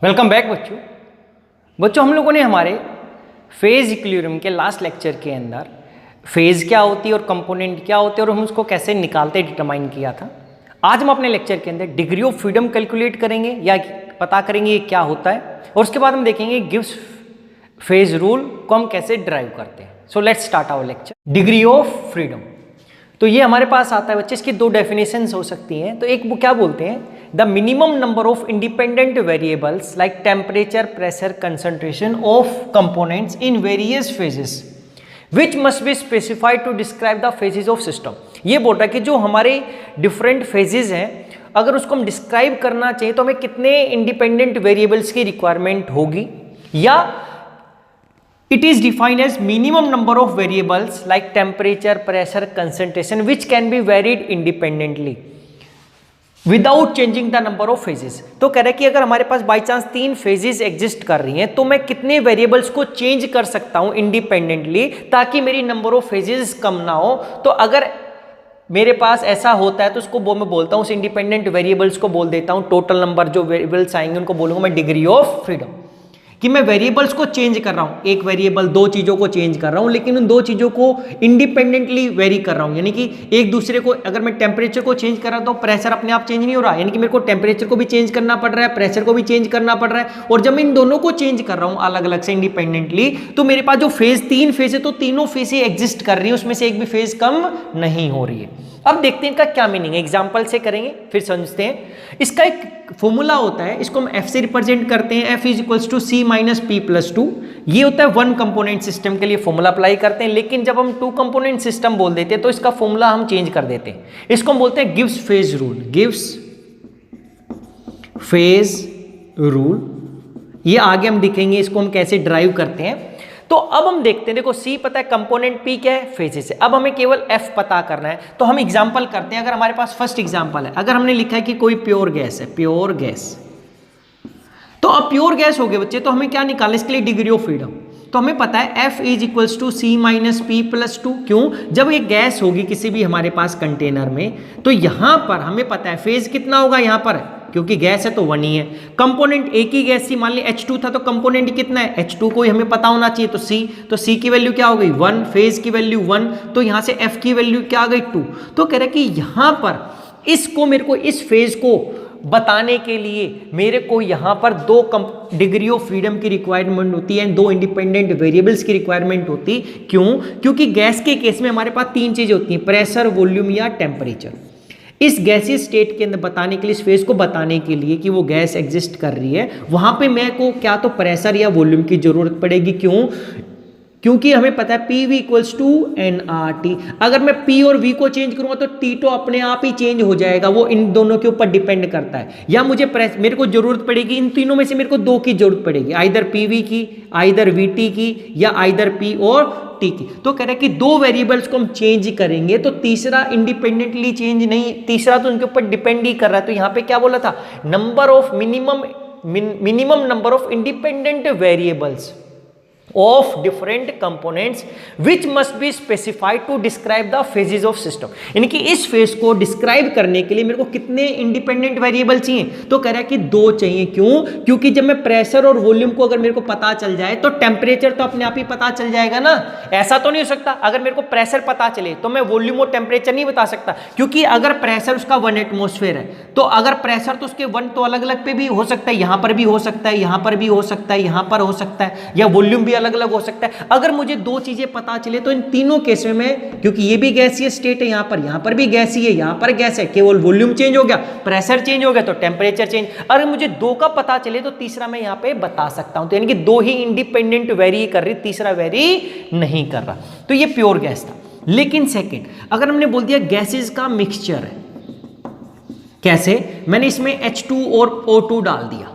Welcome back बच्चों हम लोगों ने हमारे फेज इक्विलिब्रियम के लास्ट लेक्चर के अंदर फेज क्या होती है और कंपोनेंट क्या होते हैं और हम उसको कैसे निकालते डिटरमाइन किया था। आज हम अपने लेक्चर के अंदर डिग्री ऑफ फ्रीडम कैलकुलेट करेंगे या पता करेंगे ये क्या होता है और उसके बाद हम देखेंगे गिव्स फेज रूल को हम कैसे ड्राइव करते हैं। So let's start our lecture. Degree of freedom, तो ये हमारे पास आता है बच्चे, इसकी दो डेफिनेशंस हो सकती हैं। तो एक वो क्या बोलते हैं, the minimum number of independent variables like temperature, pressure, concentration of components in various phases which must be specified to describe the phases of system. ये बोल रहा है कि जो हमारे डिफरेंट फेजेस हैं अगर उसको हम डिस्क्राइब करना चाहिए तो हमें कितने इंडिपेंडेंट वेरिएबल्स की रिक्वायरमेंट होगी, या it is defined as minimum number of variables like temperature, pressure, concentration which can be varied independently without changing the number of phases। तो कह रहा है कि अगर हमारे पास बाई चांस 3 फेजेस एग्जिस्ट कर रही हैं तो मैं कितने वेरिएबल्स को चेंज कर सकता हूं इंडिपेंडेंटली ताकि मेरी नंबर ऑफ फेजेस कम ना हो। तो अगर मेरे पास ऐसा होता है तो उसको मैं बोलता हूं, उस इंडिपेंडेंट वेरिएबल्स को बोल देता हूं, टोटल नंबर जो वेरिएबल्स आएंगे उनको बोलूंगा मैं डिग्री ऑफ फ्रीडम, कि मैं वेरिएबल्स को चेंज कर रहा हूं, एक वेरिएबल दो चीजों को चेंज कर रहा हूं लेकिन उन दो चीजों को इंडिपेंडेंटली वेरी कर रहा हूं। यानी कि एक दूसरे को, अगर मैं टेम्परेचर को चेंज कर रहा हूं तो प्रेशर अपने आप चेंज नहीं हो रहा, यानी कि मेरे को टेम्परेचर को भी चेंज करना पड़ रहा है, प्रेशर को भी चेंज करना पड़ रहा है। और जब मैं इन दोनों को चेंज कर रहा हूं अलग अलग से इंडिपेंडेंटली तो मेरे पास जो फेज 3 फेज है तो तीनों फेज एग्जिस्ट कर रही है, उसमें से एक भी फेज कम नहीं हो रही है। अब देखते हैं इनका क्या मीनिंग है, एग्जांपल से करेंगे फिर समझते हैं। इसका एक फॉर्मूला होता है, इसको हम एफ से रिप्रेजेंट करते हैं, F is equals to C minus P plus 2। ये होता है 1 कंपोनेंट सिस्टम के लिए फॉर्मूला अप्लाई करते हैं, लेकिन जब हम 2 कंपोनेंट सिस्टम बोल देते हैं तो इसका फॉर्मूला हम चेंज कर देते हैं, इसको हम बोलते हैं गिव्स phase rule. Gives phase rule, ये आगे हम दिखेंगे इसको हम कैसे ड्राइव करते हैं। तो अब हम देखते हैं, देखो C पता है, कंपोनेंट P क्या है, फेजेस है। अब हमें केवल F पता करना है तो हम एग्जांपल करते हैं। अगर हमारे पास फर्स्ट एग्जांपल है, अगर हमने लिखा है कि कोई प्योर गैस है, प्योर गैस, तो अब प्योर गैस हो गए बच्चे, तो हमें क्या निकालना है इसके लिए डिग्री ऑफ फ्रीडम। तो हमें पता है F is equals to C minus P plus 2। क्यों? जब एक गैस होगी किसी भी हमारे पास कंटेनर में तो यहां पर हमें पता है फेज कितना होगा, यहां पर क्योंकि गैस है तो 1 ही है। कंपोनेंट एक ही गैस थी, मान ली H2 था तो कंपोनेंट कितना है, H2 को हमें पता होना चाहिए तो C की वैल्यू क्या हो गई 1, फेज की वैल्यू 1, तो यहां से F की वैल्यू क्या आ गई 2। तो कह रहा है कि यहां पर इसको मेरे को इस फेज को बताने के लिए मेरे को यहां पर 2 डिग्री ऑफ फ्रीडम की रिक्वायरमेंट होती है, 2 इंडिपेंडेंट वेरिएबल्स की रिक्वायरमेंट होती। क्यों? क्योंकि गैस के केस में हमारे पास 3 चीजें होती हैं, प्रेशर, वॉल्यूम या टेम्परेचर। इस गैसीय स्टेट के अंदर बताने के लिए, इस फेज को बताने के लिए कि वो गैस एग्जिस्ट कर रही है, वहां पे मेरे को क्या तो प्रेशर या वॉल्यूम की जरूरत पड़ेगी। क्यों? क्योंकि हमें पता है P V equals to N R T. अगर मैं पी और वी को चेंज करूंगा तो टी तो अपने आप ही चेंज हो जाएगा, वो इन दोनों के ऊपर डिपेंड करता है। या मुझे मेरे को जरूरत पड़ेगी, इन तीनों में से मेरे को 2 की जरूरत पड़ेगी, आइदर पी वी की, आइदर वी टी की, या आइदर पी और टी की। तो कह रहा है कि 2 वेरिएबल्स को हम चेंज करेंगे तो तीसरा इंडिपेंडेंटली चेंज नहीं, तीसरा तो उनके ऊपर डिपेंड ही कर रहा है। तो यहां पे क्या बोला था, number of minimum number of independent variables of different components which must be specified to describe the phases of system। यानी कि इस फेज को डिस्क्राइब करने के लिए मेरे को कितने इंडिपेंडेंट वेरिएबल चाहिए, तो कह रहा है कि 2 चाहिए। क्यों? क्योंकि जब मैं प्रेशर और वॉल्यूम को अगर मेरे को पता चल जाए तो टेम्परेचर तो अपने आप ही पता चल जाएगा ना। ऐसा तो नहीं हो सकता अगर मेरे को प्रेशर पता चले तो मैं वॉल्यूम और टेम्परेचर नहीं बता सकता, क्योंकि अगर प्रेशर उसका 1 एटमॉस्फेयर है तो अगर प्रेशर तो उसके 1 तो अलग अलग पे भी हो सकता है, यहां पर भी हो सकता है, यहां पर भी हो सकता है, यहां पर हो सकता है, या वॉल्यूम भी अलग अलग हो सकता है। अगर मुझे 2 चीजें पता चले तो इन तीनों केस में, क्योंकि ये भी गैसीय स्टेट है, यहां पर भी गैस ही है, यहां पर गैस है, केवल वॉल्यूम चेंज हो गया, प्रेशर चेंज हो गया तो टेम्परेचर चेंज। अगर मुझे 2 का पता चले तो तीसरा मैं यहां पे बता सकता हूं। तो यानी कि 2 ही इंडिपेंडेंट वेरी कर रही, तीसरा वेरी नहीं कर रहा। तो ये प्योर गैस था। लेकिन सेकेंड, अगर हमने बोल दिया गैसेस का मिक्सचर है, कैसे? मैंने इसमें H2 और O2 डाल दिया,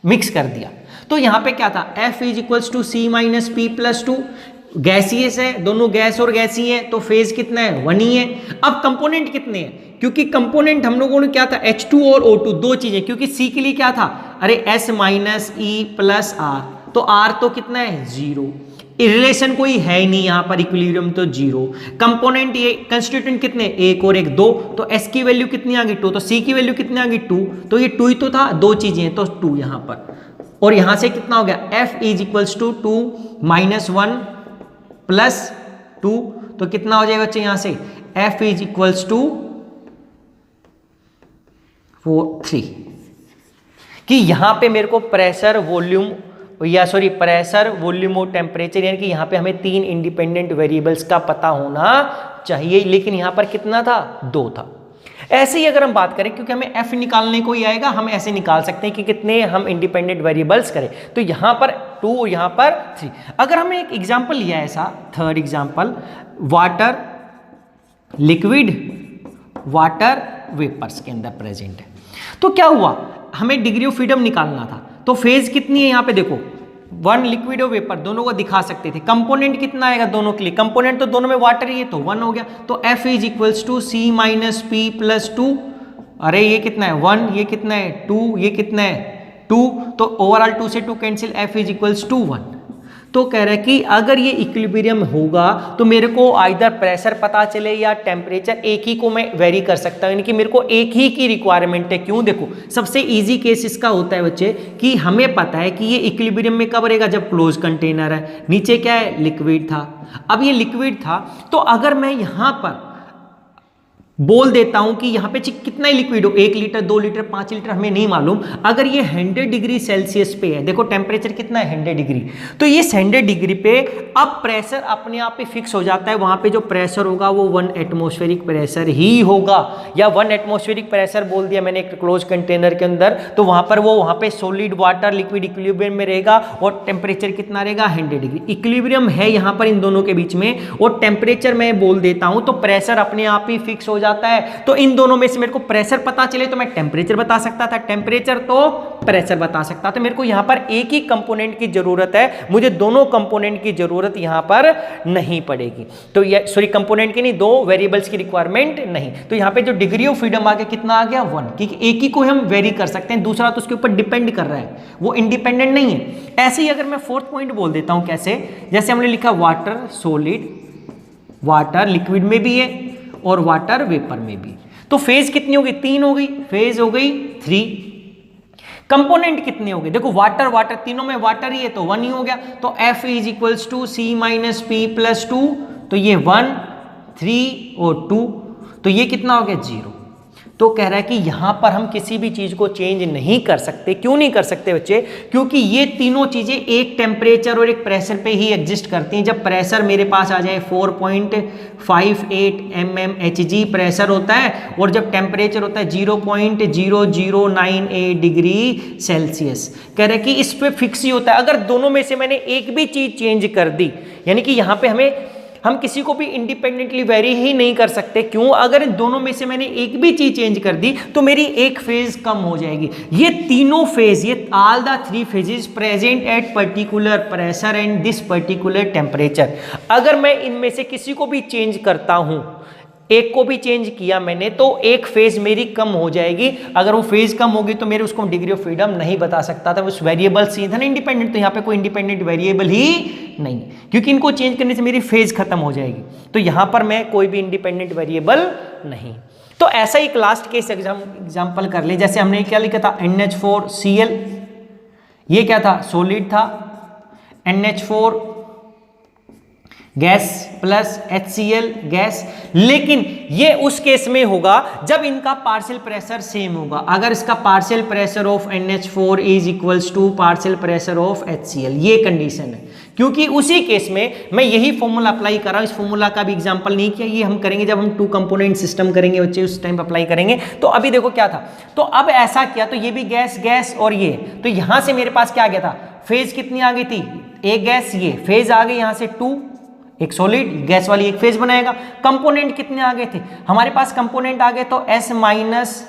मिक्स कर दिया, तो यहां पे क्या था, F is equals to C minus P plus 2। Gaseous है, दोनों गैस और गैसी है तो फेज कितना है 1 ही है। अब कंपोनेंट कितने हैं, क्योंकि कंपोनेंट हम लोगों ने क्या था H2 और O2 2 चीजें, क्योंकि C के लिए क्या था, अरे S minus E plus R, तो R तो कितना है 0। रिलेशन कोई है ही नहीं यहाँ पर, इक्विलिब्रियम तो जीरो। कंपोनेंट ये कंस्टिट्यूएंट कितने, एक और एक दो, तो S की वैल्यू कितनी आ गई 2, तो C की वैल्यू कितनी आ गई 2, तो ये 2 ही तो था, दो चीजें हैं तो 2 यहाँ पर। और यहाँ से कितना हो गया, F is equals to 2 minus 1 plus 2, तो कितना हो जाएगा बच्चे यहाँ से, F इज इक्वल्स टू 3, कि यहाँ पे मेरे को प्रेशर वॉल्यूम या सॉरी प्रेशर वॉल्यूम और टेम्परेचर, यानी कि यहाँ पे हमें 3 इंडिपेंडेंट वेरिएबल्स का पता होना चाहिए, लेकिन यहाँ पर कितना था, 2 था। ऐसे ही अगर हम बात करें, क्योंकि हमें F निकालने को ही आएगा, हम ऐसे निकाल सकते हैं कि कितने हम इंडिपेंडेंट वेरिएबल्स करें, तो यहाँ पर 2 और यहाँ पर 3। अगर हमें एक एग्जाम्पल लिया है ऐसा, third example, water liquid water vapours के अंदर प्रेजेंट है, तो क्या हुआ, हमें डिग्री ऑफ फ्रीडम निकालना था, तो फेज कितनी है यहाँ पे देखो, 1 लिक्विड और वेपर दोनों को दिखा सकते थे। कंपोनेंट कितना आएगा दोनों के लिए, कंपोनेंट तो दोनों में वाटर ही है तो 1 हो गया, तो F is equals to C minus P plus 2, अरे ये कितना है 1, ये कितना है 2, ये कितना है 2, तो ओवरऑल 2 से 2 cancel, F is equals to 1। तो कह रहा है कि अगर ये इक्विलिब्रियम होगा तो मेरे को आइदर प्रेशर पता चले या टेम्परेचर, एक ही को मैं वेरी कर सकता हूँ, यानी कि मेरे को एक ही की रिक्वायरमेंट है। क्यों, देखो सबसे इजी केस इसका होता है बच्चे कि हमें पता है कि ये इक्विलिब्रियम में कब रहेगा, जब क्लोज कंटेनर है, नीचे क्या है, लिक्विड था। अब ये लिक्विड था, तो अगर मैं यहाँ पर बोल देता हूं कि यहां पे कितना ही लिक्विड हो, 1 लीटर 2 लीटर 5 लीटर हमें नहीं मालूम, अगर ये 100 डिग्री सेल्सियस पे है, देखो टेम्परेचर कितना है 100 डिग्री, तो ये 100 डिग्री पे अब प्रेशर अपने आप ही फिक्स हो जाता है, वहां पे जो प्रेशर होगा वो 1 एटमॉस्फेरिक प्रेशर ही होगा, या 1 एटमॉस्फेरिक प्रेशर बोल दिया मैंने एक क्लोज कंटेनर के अंदर, तो वहां पर वो वहां पे सॉलिड वाटर लिक्विड इक्विलिब्रियम में रहेगा, और टेम्परेचर कितना रहेगा 100 डिग्री। इक्विलिब्रियम है यहां पर इन दोनों के बीच में, और टेम्परेचर मैं बोल देता हूं तो प्रेशर अपने आप ही फिक्स हो जाता है। तो इन दोनों में से मेरे को प्रेशर पता चले तो मैं टेम्परेचर बता सकता था, टेम्परेचर तो प्रेशर बता सकता था। मेरे को यहां पर एक ही कंपोनेंट की जरूरत है, मुझे दोनों कंपोनेंट की जरूरत यहां पर नहीं पड़ेगी। तो ये सॉरी कंपोनेंट की नहीं, 2 वेरिएबल्स की रिक्वायरमेंट नहीं। तो यहां पे जो डिग्री ऑफ फ्रीडम आ गया कितना आ गया 1, क्योंकि एक ही को हम वेरी कर सकते हैं, दूसरा तो उसके ऊपर डिपेंड कर रहा है, वो इंडिपेंडेंट नहीं है। ऐसे ही अगर मैं फोर्थ पॉइंट बोल देता हूं, कैसे, जैसे हमने लिखा वाटर सॉलिड, वाटर लिक्विड में भी है और वाटर वेपर में भी, तो फेज कितनी होगी 3 हो गई, फेज हो गई 3। कंपोनेंट कितने हो गए, देखो वाटर वाटर तीनों में वाटर ही है तो 1 ही हो गया, तो F is equals to C minus P plus 2, तो ये 1 3 और 2, तो ये कितना हो गया 0। तो कह रहा है कि यहां पर हम किसी भी चीज को चेंज नहीं कर सकते। क्यों नहीं कर सकते बच्चे, क्योंकि ये तीनों चीजें एक टेम्परेचर और एक प्रेशर पे ही एग्जिस्ट करती हैं। जब प्रेशर मेरे पास आ जाए 4.58 mmHg प्रेशर होता है, और जब टेम्परेचर होता है 0.0098 डिग्री सेल्सियस, कह रहे हैं कि इस पे फिक्स ही होता है। अगर दोनों में से मैंने एक भी चीज चेंज कर दी, यानी कि यहां पे हम किसी को भी इंडिपेंडेंटली वेरी ही नहीं कर सकते। क्यों, अगर इन दोनों में से मैंने एक भी चीज चेंज कर दी तो मेरी एक फेज कम हो जाएगी। ये तीनों फेज, ये all the 3 phases present at particular pressure and this particular temperature, अगर मैं इनमें से किसी को भी चेंज करता हूं, एक को भी चेंज किया मैंने, तो एक फेज मेरी कम हो जाएगी। अगर वो फेज कम होगी तो मेरे उसको डिग्री ऑफ फ्रीडम नहीं बता सकता था, उस वेरिएबल से था ना इंडिपेंडेंट, तो यहाँ पे कोई इंडिपेंडेंट वेरिएबल ही नहीं, क्योंकि इनको चेंज करने से मेरी फेज खत्म हो जाएगी। तो यहाँ पर मैं कोई भी इंडिपेंडेंट वेरिएबल नहीं। तो ऐसा ही लास्ट केस एग्जाम्पल कर ले, जैसे हमने क्या लिखा था NH4Cl, ये क्या था सॉलिड था, NH4 gas plus HCl gas, लेकिन ये उस केस में होगा जब इनका पार्शियल प्रेशर सेम होगा। अगर इसका partial pressure of NH4 is equals to partial pressure of HCl, ये कंडीशन है। क्योंकि उसी केस में मैं यही फॉर्मूला अप्लाई कर रहा हूं, इस फॉर्मूला का भी एग्जांपल नहीं किया, ये हम करेंगे जब हम 2 कंपोनेंट सिस्टम करेंगे बच्चे, उस टाइम अप्लाई करेंगे। तो अभी देखो क्या था, तो अब ऐसा किया तो ये भी गैस गैस और ये, तो यहां से मेरे पास क्या आ गया था, फेज कितनी आ गई थी, एक गैस, ये फेज आ गई यहां से 2, एक सॉलिड गैस वाली एक फेज बनाएगा। कंपोनेंट कितने आ गए थे हमारे पास, कंपोनेंट आ गए तो S minus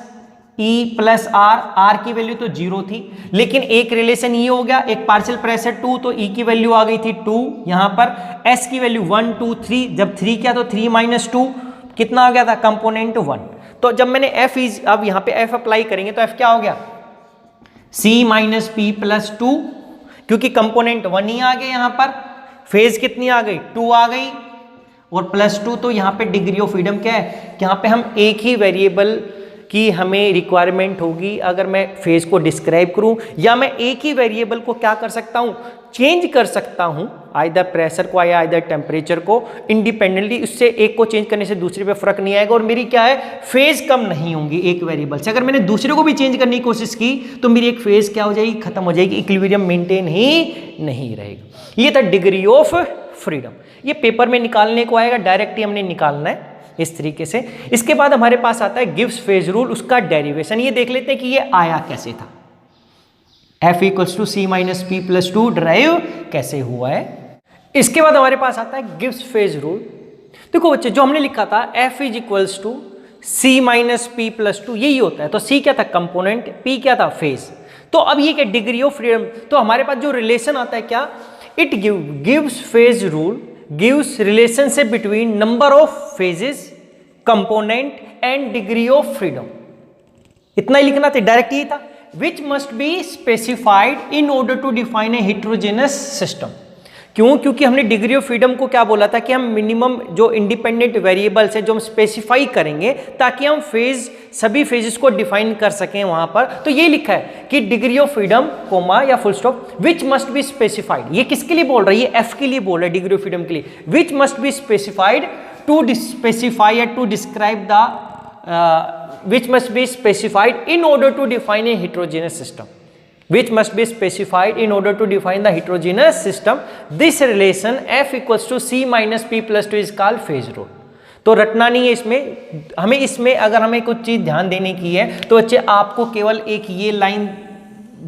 E plus R की वैल्यू तो 0 थी, लेकिन एक रिलेशन ये हो गया, एक पार्शियल प्रेशर 2 तो E की वैल्यू आ गई थी 2, यहां पर S की वैल्यू 1 2 3, जब 3 किया तो 3 माइनस 2 कितना आ गया था, कंपोनेंट 1। तो जब मैंने F इज, अब यहां पे F अप्लाई करेंगे तो F क्या हो गया, C माइनस P प्लस 2, क्योंकि कंपोनेंट 1 ही आ गया यहां पर, फेज कितनी आ गई, 2 आ गई, और +2 तो यहाँ पे डिग्री ऑफ फ्रीडम क्या है, यहाँ पे हम एक ही वेरिएबल की हमें रिक्वायरमेंट होगी अगर मैं फेज को डिस्क्राइब करूं, या मैं एक ही वेरिएबल को क्या कर सकता हूं, चेंज कर सकता हूं, आइदर प्रेशर को या आइदर टेम्परेचर को इंडिपेंडेंटली। उससे एक को चेंज करने से दूसरे पे फर्क नहीं आएगा और मेरी क्या है, फेज कम नहीं होंगी एक वेरिएबल से। अगर मैंने दूसरे को भी चेंज करने की कोशिश की तो मेरी एक फेज क्या हो जाएगी, खत्म हो जाएगी, इक्विलिब्रियम मेंटेन ही नहीं रहेगा। ये था डिग्री ऑफ फ्रीडम। ये पेपर में निकालने को आएगा, डायरेक्ट ही हमने निकालना है इस तरीके से। इसके बाद हमारे पास आता है गिब्स फेज रूल, उसका डेरिवेशन। ये देख लेते हैं कि ये आया कैसे था, F = C - P+2 ड्राइव कैसे हुआ है। इसके बाद हमारे पास आता है गिब्स फेज रूल। देखो बच्चे, जो हमने लिखा था F = C - P+2, यही होता है। तो C क्या था, कंपोनेंट, P क्या था, फेज। तो अब ये क्या, डिग्री ऑफ फ्रीडम। तो हमारे पास जो रिलेशन आता है क्या, it gives phase rule gives relationship between number of phases, component and degree of freedom। इतना ही लिखना था, डायरेक्ट ही था। which must be specified in order to define a heterogeneous system। क्यों, क्योंकि हमने डिग्री ऑफ फ्रीडम को क्या बोला था कि हम मिनिमम जो इंडिपेंडेंट वेरिएबल्स है जो हम स्पेसिफाई करेंगे ताकि हम फेज, सभी फेजेस को डिफाइन कर सकें वहां पर। तो ये लिखा है कि डिग्री ऑफ फ्रीडम कोमा या full stop, which must be specified. ये किसके लिए बोल रहा है, ये एफ के लिए बोल रहा है, डिग्री ऑफ फ्रीडम के लिए। Which must be specified to specify या to describe the which must be specified in order to define a heterogeneous system, which must be specified in order to define the heterogeneous system। This relation F = C - P+2 is called phase rule। तो रटना नहीं है इसमें, हमें इसमें अगर हमें कुछ चीज़ ध्यान देने की है तो बच्चे आपको केवल एक ये लाइन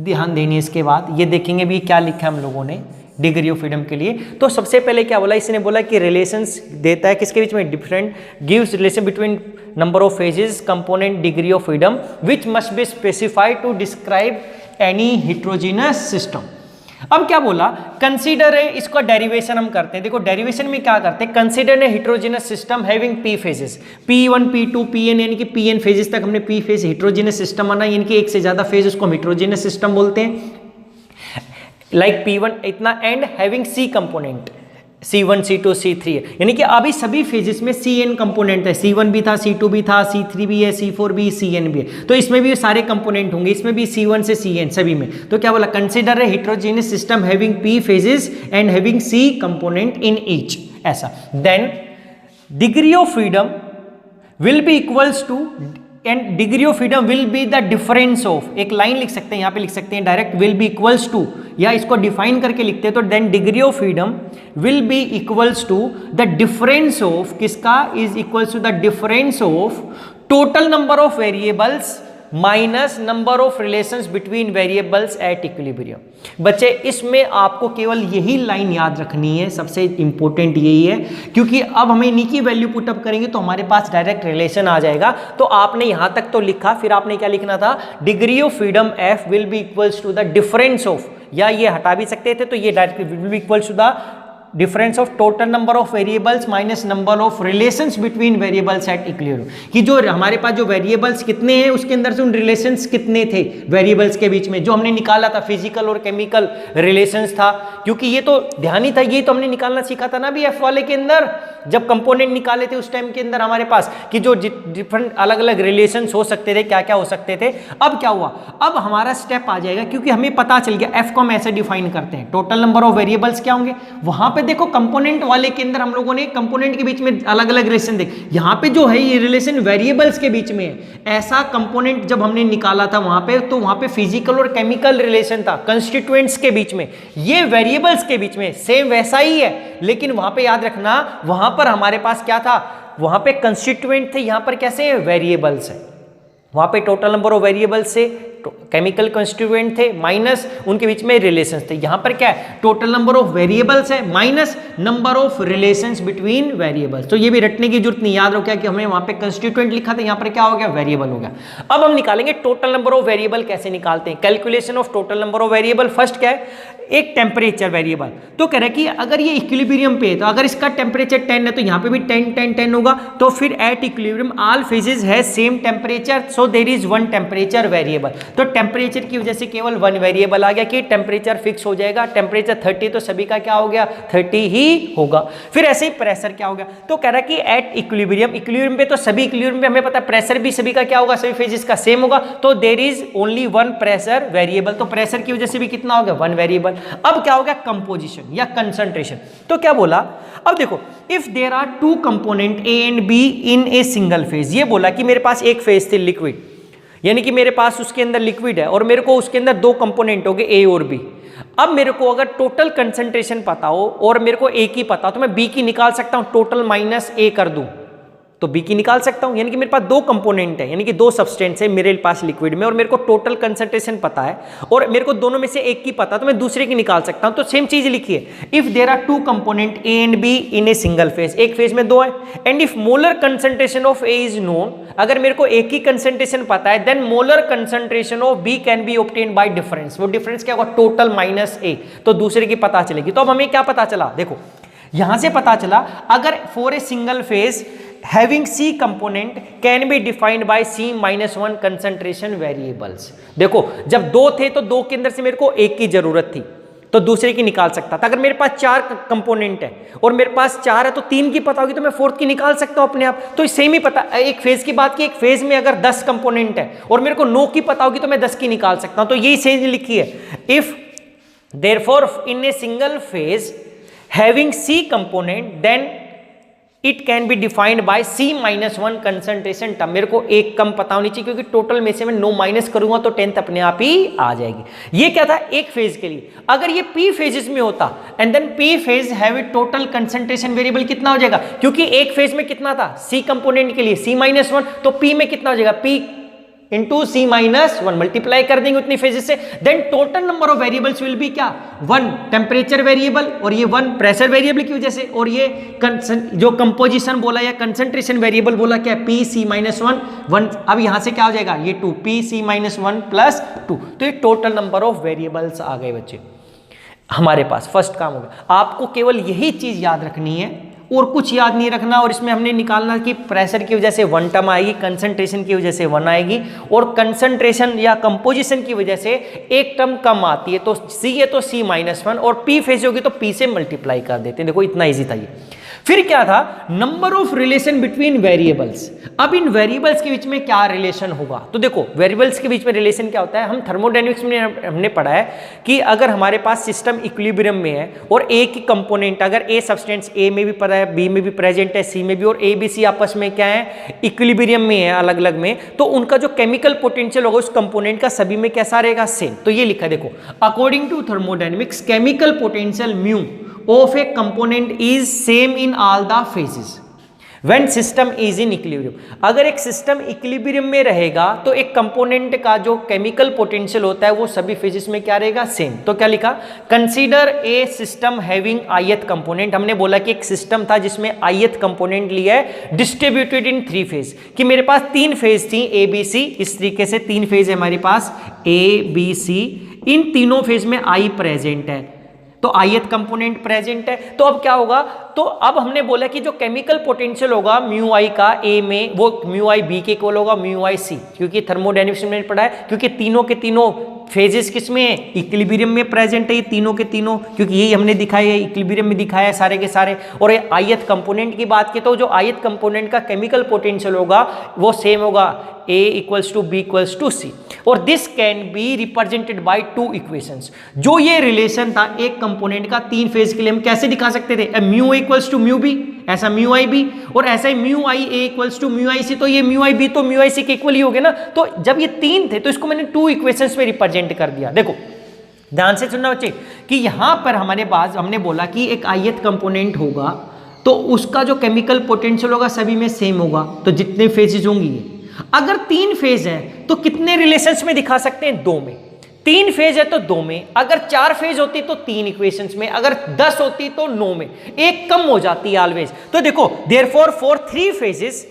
ध्यान देनी है। इसके बाद ये देखेंगे भी क्या लिखा है हम लोगों ने डिग्री ऑफ फ्रीडम के लिए। तो सबसे पहले क्या बोला, इसने बोला कि रिलेशंस देता है किसके बीच में, different, gives relation between number of phases, component, degree of freedom, which must be specified to describe any heterogeneous system. अब क्या बोला, कंसीडर है, इसका डेरिवेशन हम करते हैं। देखो डेरिवेशन में क्या करते हैं, consider a heterogeneous system having P phases, P1 P2 Pn, यानी कि Pn फेजेस तक हमने पी फेज हेट्रोजीनस सिस्टम माना, यानी कि एक से ज्यादा फेज, उसको हम हेट्रोजीनस सिस्टम बोलते हैं। लाइक P1 इतना, and having C component, C1 C2 C3 है, यानी कि अभी सभी फेजेस में Cn कंपोनेंट है, C1 भी था, C2 भी था, C3 भी है, C4 भी, Cn भी है। तो इसमें भी सारे कंपोनेंट होंगे, इसमें भी C1 से Cn सभी में। तो क्या बोला, consider a heterogeneous system having P phases and having C component in each, ऐसा। Then degree of freedom will be equals to, and degree of freedom will be the difference of, एक line लिख सकते हैं यहाँ पे, लिख सकते हैं direct, will be equals to, या इसको डिफाइन करके लिखते हैं तो then degree of freedom will be equals to the difference of, किसका, is equals to the difference of total number of variables minus number of relations between variables at equilibrium. बच्चे इसमें आपको केवल यही लाइन याद रखनी है, सबसे इंपॉर्टेंट यही है, क्योंकि अब हमें इन्हीं की वैल्यू पुटअप करेंगे तो हमारे पास डायरेक्ट रिलेशन आ जाएगा। तो आपने यहां तक तो लिखा, फिर आपने क्या लिखना था, degree of freedom F will be equals to the difference of, या ये हटा भी सकते थे तो ये direct will be equals to the difference of total number of variables minus number of relations between variables at equilibrium, कि जो हमारे पास जो वेरिएबल्स कितने हैं उसके अंदर से उन रिलेशंस कितने थे वेरिएबल्स के बीच में, जो हमने निकाला था फिजिकल और केमिकल रिलेशंस था। क्योंकि ये तो ध्यान ही था, ये तो हमने निकालना सीखा था ना भी एफ वाले के अंदर, जब कंपोनेंट निकाले थे उस टाइम के अंदर हमारे पास, कि जो डिफरेंट अलग अलग रिलेशंस हो सकते थे, क्या क्या हो सकते थे। अब क्या हुआ, अब हमारा स्टेप आ जाएगा, क्योंकि हमें पता चल गया एफ को हम ऐसे डिफाइन करते हैं, टोटल नंबर ऑफ वेरिएबल्स क्या होंगे। वहां पे देखो कंपोनेंट वाले के अंदर हम लोगों ने कंपोनेंट के बीच में अलग अलग रिलेशन देख, यहां पे जो है ये रिलेशन वेरिएबल्स के बीच में है। ऐसा कंपोनेंट जब हमने निकाला था वहां पे, तो वहां पे फिजिकल और केमिकल रिलेशन था कंस्टिट्यूएंट्स के बीच में, ये वेरिएबल्स के बीच में सेम वैसा ही है। लेकिन वहां पे याद रखना, वहां पर हमारे पास क्या था, वहां पे कंस्टिट्यूएंट थे, यहां पर कैसे वेरिएबल्स है। वहां पे टोटल नंबर ऑफ वेरिएबल्स से केमिकल कंस्टिट्यूएंट थे माइनस उनके बीच में रिलेशंस थे। यहां पर क्या है, टोटल नंबर ऑफ वेरिएबल्स है minus number of relations between variables. तो ये भी रटने की जरूरत नहीं, याद रखो क्या कि हमने वहां पे कंस्टिट्यूएंट लिखा था, यहां पर क्या हो गया, वेरिएबल हो गया। अब हम निकालेंगे टोटल नंबर ऑफ वेरिएबल, कैसे निकालते हैं, calculation of total number of variable. First क्या है, एक टेम्परेचर वेरिएबल, तो कह रहा है कि अगर ये इक्विलिब्रियम पे है तो अगर इसका टेम्परेचर 10 है तो यहाँ पे भी 10 10 10 होगा, तो फिर एट इक्विलिब्रियम ऑल फेजेस है same temperature, so there is one temperature variable. तो टेम्परेचर की वजह से केवल वन वेरिएबल आ गया कि टेम्परेचर फिक्स हो जाएगा, टेम्परेचर 30 तो सभी का क्या हो गया 30 ही होगा। फिर ऐसे ही प्रेशर क्या हो गया, तो कह रहा है कि एट इक्विलिब्रियम, इक्विलिब्रियम पे तो सभी इक्विलिब्रियम पे हमें पता है प्रेशर भी सभी का क्या होगा, सभी फेजेस का सेम होगा, तो there is only one pressure variable, तो प्रेशर की वजह से भी कितना हो गया वन वेरिएबल। अब क्या हो गया कंपोजिशन या कंसंट्रेशन, तो क्या बोला, अब देखो if there are two component A and B in a single phase, ये बोला कि मेरे पास एक फेज थी लिक्विड, यानी कि मेरे पास उसके अंदर लिक्विड है और मेरे को उसके अंदर दो कंपोनेंट हो गए ए और बी। अब मेरे को अगर टोटल कंसंट्रेशन पता हो और मेरे को ए की पता हो तो मैं बी की निकाल सकता हूं, टोटल माइनस ए कर दूं तो बी की निकाल सकता हूं, यानी कि मेरे पास दो कंपोनेंट है, यानी कि दो सब्सटेंस है मेरे पास लिक्विड में और मेरे को टोटल कंसंट्रेशन पता है और मेरे को दोनों में से एक की पता, तो मैं दूसरे की निकाल सकता हूं। तो सेम चीज लिखिए, if there are two component A and B in a single phase, एक फेज में दो है, and if molar concentration of A is known, अगर मेरे को एक ही कंसंट्रेशन पता है, then molar concentration of B can be obtain by difference, वो डिफरेंस क्या होगा टोटल माइनस ए, तो दूसरे की पता चलेगी। तो अब हमें क्या पता चला, देखो यहां से पता चला अगर for a single phase having C component can be defined by C-1 concentration variables। देखो जब दो थे तो दो के अंदर से मेरे को एक की जरूरत थी तो दूसरे की निकाल सकता था, अगर मेरे पास चार कंपोनेंट है और मेरे पास चार है तो तीन की पता होगी तो मैं फोर्थ की निकाल सकता हूं अपने आप। तो सेम ही पता, एक फेज की बात की, एक फेज में अगर 10 कंपोनेंट है और मेरे को 9 की पता होगी तो मैं 10 की निकाल सकता हूं। तो यही सेम लिखी है, if therefore in a single phase having C component then it can be defined by C-1 concentration term. मेरे को एक कम पता होनी चाहिए क्योंकि टोटल में से मैं 9 माइनस करूंगा तो 10th अपने आप ही आ जाएगी। ये क्या था एक फेज के लिए। अगर ये P फेजेस में होता and then P phase have a total concentration variable कितना हो जाएगा, क्योंकि एक फेज में कितना था C कंपोनेंट के लिए C-1, तो P में कितना हो जाएगा P इंटू C-1 मल्टीप्लाई कर देंगे उतनी फेजेस से, then total number of variables will be क्या, वन टेम्परेचर वेरिएबल और ये वन प्रेशर वेरिएबल की वजह से, और ये जो कंपोजिशन बोला या कंसंट्रेशन वेरिएबल बोला क्या P C-1 1। अब यहां से क्या हो जाएगा ये 2 P C-1 प्लस 2, तो ये टोटल नंबर ऑफ वेरिएबल्स आ गए बच्चे हमारे पास। फर्स्ट काम हो गया, आपको केवल यही चीज याद रखनी है और कुछ याद नहीं रखना। और इसमें हमने निकालना कि प्रेशर की वजह से 1 टर्म आएगी, कंसंट्रेशन की वजह से 1 आएगी और कंसंट्रेशन या कंपोजिशन की वजह से एक टर्म कम आती है, तो C है तो C-1 और P फेज होगी तो P से मल्टीप्लाई कर देते हैं। देखो इतना इजी था ये। फिर क्या था, number of relation between variables. अब इन वेरिएबल्स के बीच में क्या रिलेशन होगा, तो देखो वेरिएबल्स के बीच में रिलेशन क्या होता है, हम थर्मोडायनेमिक्स में हमने पढ़ा है कि अगर हमारे पास सिस्टम इक्विलिब्रियम में है और ए की कंपोनेंट अगर ए सब्सटेंस ए में भी पड़ा है, बी में भी प्रेजेंट है, सी में भी, और ए बी सी आपस में क्या है इक्विलिब्रियम में है अलग अलग में, तो उनका जो केमिकल पोटेंशियल होगा उस कंपोनेंट का सभी में कैसा रहेगा सेम। तो ये लिखा देखो, according to thermodynamics chemical potential mu of a component is same in all the phases when system is in equilibrium। अगर एक सिस्टम इक्विलिब्रियम में रहेगा तो एक कंपोनेंट का जो केमिकल पोटेंशियल होता है वो सभी फेजेस में क्या रहेगा सेम। तो क्या लिखा, consider a system having ith component. हमने बोला कि एक सिस्टम था जिसमें ith कंपोनेंट लिया है, डिस्ट्रीब्यूटेड इन 3 फेज, कि मेरे पास 3 फेज थी ए बी सी, इस तरीके से 3 फेज है हमारे पास ए बी सी, इन तीनों फेज में I प्रेजेंट है तो ith कंपोनेंट प्रेजेंट है। तो अब क्या होगा, तो अब हमने बोला कि जो केमिकल पोटेंशियल होगा म्यू आई का ए में वो म्यू आई बी के इक्वल होगा म्यू आई सी, क्योंकि थर्मोडायनेमिक्स में पढ़ा है, क्योंकि तीनों के तीनों फेजेस किसमें है इक्विलिब्रियम में प्रेजेंट है, ये तीनों के तीनों, क्योंकि यही हमने दिखाया है इक्विलिब्रियम में दिखाया है सारे के सारे। और ये ith कंपोनेंट की बात की तो जो ith कंपोनेंट का केमिकल पोटेंशियल होगा वो सेम होगा A equals to B equals to C, और this can be represented by 2 equations. जो ये रिलेशन था एक कंपोनेंट का 3 फेज के लिए हम कैसे दिखा सकते थे, mu A equals to mu B, ऐसा म्यू आई बी, और ऐसा ही mu i A equals to mu i C, तो ये म्यू आई बी तो म्यू आई सी के इक्वल ही हो गए ना। तो जब ये 3 थे तो इसको मैंने 2 इक्वेशंस में रिप्रेजेंट कर दिया। देखो ध्यान से सुनना बच्चे कि यहां पर हमारे पास हमने बोला कि एक ith कंपोनेंट होगा तो उसका जो केमिकल पोटेंशियल होगा सभी में सेम होगा, तो जितने फेजेस होंगी। अगर 3 फेज है तो कितने रिलेशंस में दिखा सकते हैं, 2 में। 3 फेज है तो 2 में, अगर 4 फेज होती तो 3 इक्वेशंस में, अगर 10 होती तो 9 में, एक कम हो जाती है ऑलवेज। तो देखो therefore for 3 phases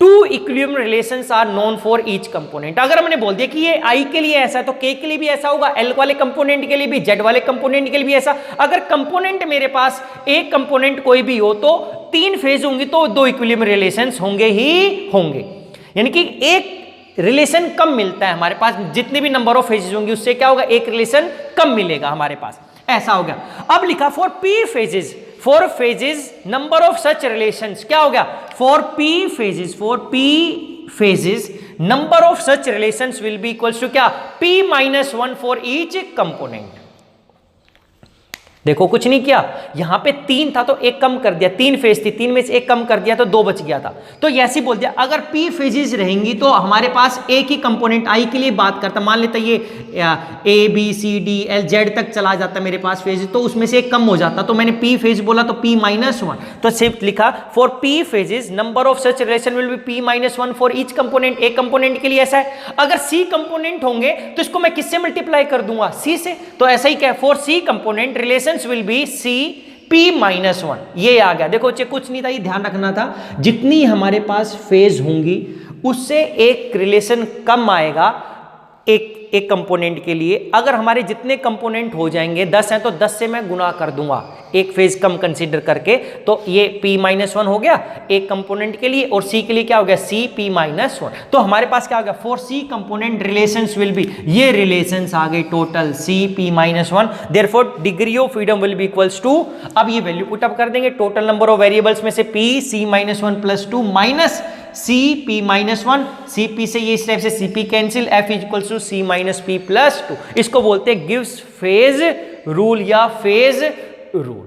two equilibrium relations are known for each component. अगर मैंने बोल दिया कि ये I के लिए ऐसा है तो K के लिए भी ऐसा होगा, L वाले कंपोनेंट के लिए भी, Z वाले कंपोनेंट के लिए भी ऐसा। अगर कंपोनेंट मेरे पास एक कंपोनेंट कोई भी हो तो 3 फेज होंगी तो 2 इक्विलिब्रियम रिलेशंस होंगे ही होंगे, यानी कि एक रिलेशन कम मिलता है हमारे पास, जितने भी नंबर ऑफ फेजेस होंगे उससे क्या होगा, एक रिलेशन कम मिलेगा हमारे पास, ऐसा हो गया। अब लिखा for P phases, for phases number of such relations, क्या हो गया, for P phases number of such relations will be equals to क्या, P-1 फॉर ईच कंपोनेंट। देखो कुछ नहीं किया, यहां पे 3 था तो एक कम कर दिया, 3 फेज थी, 3 में से एक कम कर दिया तो 2 बच गया था। तो ऐसे बोल दिया अगर P फेजेस रहेंगी तो हमारे पास एक ही कंपोनेंट I के लिए बात करता, मान लेता ये A B C D L Z तक चला जाता मेरे पास फेज, तो उसमें से एक कम हो जाता, तो मैंने P फेज बोला तो P-1, तो सिर्फ लिखा for P phases number of such relation will be P-1 for each component. एक कंपोनेंट के लिए ऐसा है। अगर C कंपोनेंट होंगे तो इसको मैं किससे मल्टीप्लाई कर दूंगा, C से, तो ऐसा ही क्या है, for C component relation will be C P-1। ये आ गया। देखो कुछ नहीं था, ये ध्यान रखना था, जितनी हमारे पास फेज होंगी उससे एक रिलेशन कम आएगा एक कंपोनेंट के लिए। अगर हमारे जितने कंपोनेंट हो जाएंगे 10 हैं तो 10 से मैं गुना कर दूंगा एक फेज कम कंसीडर करके, तो ये P-1 हो गया एक कंपोनेंट के लिए, और C के लिए क्या हो गया, C P-1। तो हमारे पास क्या हो गया, for C component relations will be, ये रिलेशंस आ गए total C P-1, therefore degree of freedom will be equals to, अब ये वैल्यू पुट अप कर देंगे, टोटल नंबर ऑफ वेरिएबल्स में से P C-1 plus 2 minus C P-1, CP से ये इस टाइप से CP cancel, F equals to C minus P plus 2, इसको बोलते हैं गिव्स फेज रूल या फेज रूल।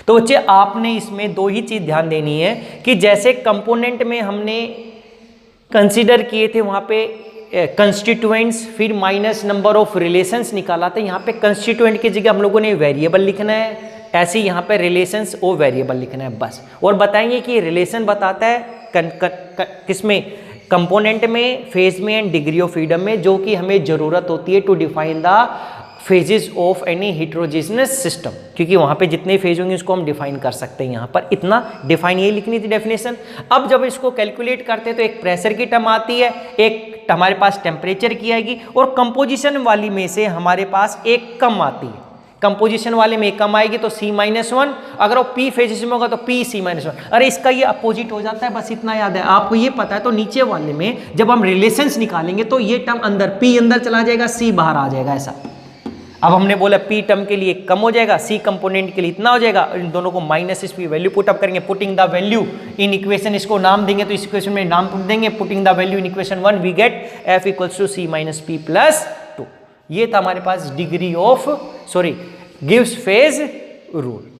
तो बच्चे आपने इसमें 2 ही चीज ध्यान देनी है कि जैसे कंपोनेंट में हमने कंसीडर किए थे वहां पे कंस्टिट्यूएंट्स, फिर माइनस नंबर ऑफ रिलेशंस निकाला था, यहाँ पे कंस्टिट्यूएंट की जगह हम लोगों ने वेरिएबल लिखना है, ऐसे यहाँ पे रिलेशंस और वेरिएबल लिखना है बस। और बताएंगे कि रिलेशन बताता है किसमें, कंपोनेंट में, फेज में एंड डिग्री ऑफ फ्रीडम में, जो कि हमें जरूरत होती है to define the phases of any heterogeneous system, क्योंकि वहां पे जितने फेज होंगे उसको हम डिफाइन कर सकते हैं। यहाँ पर इतना डिफाइन, यही लिखनी थी डेफिनेशन। अब जब इसको कैलकुलेट करते हैं तो एक प्रेशर की टर्म आती है, एक हमारे पास टेम्परेचर की आएगी, और कंपोजिशन वाली में से हमारे पास एक कम आती है, कंपोजिशन वाले में कम आएगी तो C-1, अगर वो P फेजेस में होगा तो P C-1। अरे इसका ये अपोजिट हो जाता है, बस इतना याद है आपको, ये पता है। तो नीचे वाले में जब हम रिलेशंस निकालेंगे तो ये टर्म अंदर, P अंदर चला जाएगा, C बाहर आ जाएगा, ऐसा। अब हमने बोला P टर्म के लिए कम हो जाएगा, C कंपोनेंट के लिए इतना हो जाएगा, और इन दोनों को माइनस इस पे वैल्यू पुट अप करेंगे, putting the value in equation, इसको नाम देंगे तो इस इक्वेशन में नाम पुट देंगे, putting the value in equation 1 we get F equals to C-P plus 2। ये था हमारे पास डिग्री ऑफ गिव्स फेज रूल।